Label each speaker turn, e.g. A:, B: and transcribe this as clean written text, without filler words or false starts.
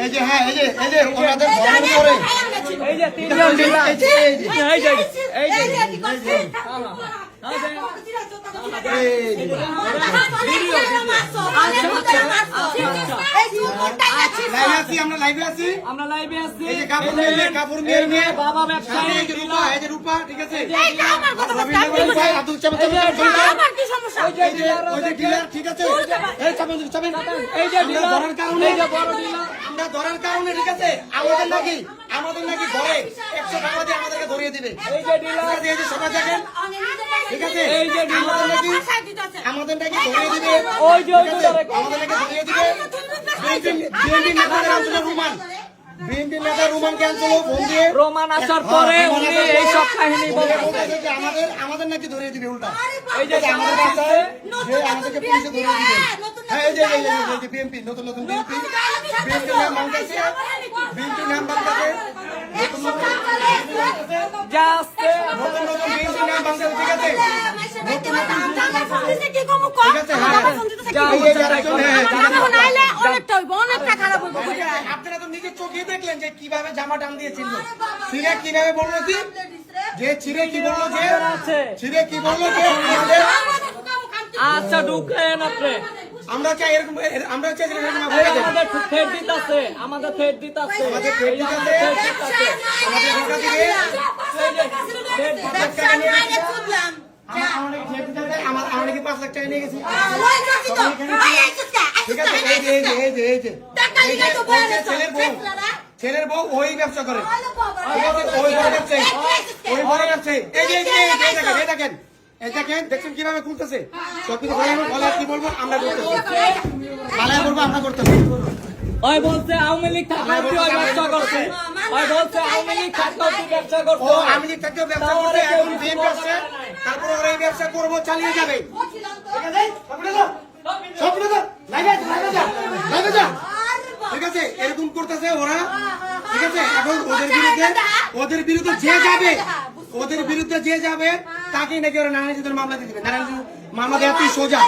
A: এই যে হ্যাঁ এই যে ওনাদের ঘরের উপরে
B: এই যে তিনজন ডিলার এই যে
A: আমরা লাইভে আছি এই যে কাপড় নিয়ে
B: বাবা ব্যবসায়ী
A: এই যে রূপা ঠিক আছে ঠিক আছে
B: এই যে ডিলার এই যে বড় ডিলার
A: আমরা ধরার কারণে ঠিক আছে আমাদের নাকি ঘরে 100 টাকা দিয়ে আমাদেরকে ধরিয়ে দিবে
B: এই যে ডিলার
A: এই যে সবাই দেখেন ঠিক আছে
B: এই যে
A: আমাদের নাকি ধরিয়ে দিবে
B: ওই যে
A: আমাদের নাকি ধরিয়ে দিবে বিএনপি নেতাদের আলোচনা বিএনপি নেতা রোমান ক্যান্সেল ফোন দিয়ে
B: রোমান আসার পরে উনি এই সব কাহিনী বলে
A: আমাদের নাকি ধরিয়ে দিবে উল্টা
B: এই যে
A: আমাদের কাছে যে আমাদেরকে পুলিশে ধরিয়ে দিবে হ্যাঁ এই যে বিএনপি নতুন বিএনপি নাম বাংলাদেশে বিএনপি নাম বাংলাদেশে
B: যা আছে
A: নতুন বিএনপি নাম বাংলাদেশে ঠিক আছে আপনারা তো নিজের চোখে দেখলেন যে কিভাবে জামা টান দিয়েছিল ছিঁড়ে কিভাবে বললো যে ছিঁড়ে কি বললো যে ছিঁড়ে কি বললো যে
B: আচ্ছা ঢুকেন আপনি
A: আমরা চাই এরকম আমরা চাই
B: আমাদের ফেট দিতেছে আমাদের ফেট দিতেছে
A: আমাদের ফেট দিতেছে আমাদের ঢাকা থেকে আমরা কি 5 লাখ টাকা নিয়ে গেছি ঠিক আছে এই যে ছেলের বউ ওই ব্যবসা করে ওই বড় ব্যবসায়ী এই দেখেন দেখছেন কিভাবে খুলতেছে সবকিছু বলে কি বলবো আমরা করতেছি পালায় বলবো আমরা করতেছি
B: ওই বলছে আওয়ামী লীগ থাকলে ওই ব্যবসা করছে ওই বলছে আওয়ামী লীগ থাকলে ব্যবসা করছে
A: ও আওয়ামী লীগ থাকলে ব্যবসা করছে এখন বিএনপি আসছে তারপর ওরা এই ব্যবসা করবো চালিয়ে যাবে ঠিক আছে এরকম করতেছে ওরা ঠিক আছে এখন ওদের বিরুদ্ধে যে যাবে তাকেই নাকি ওরা নারায়ণ মামলা দিয়ে দিবে নারায়ণ মামলা দেওয়া তুই সোজা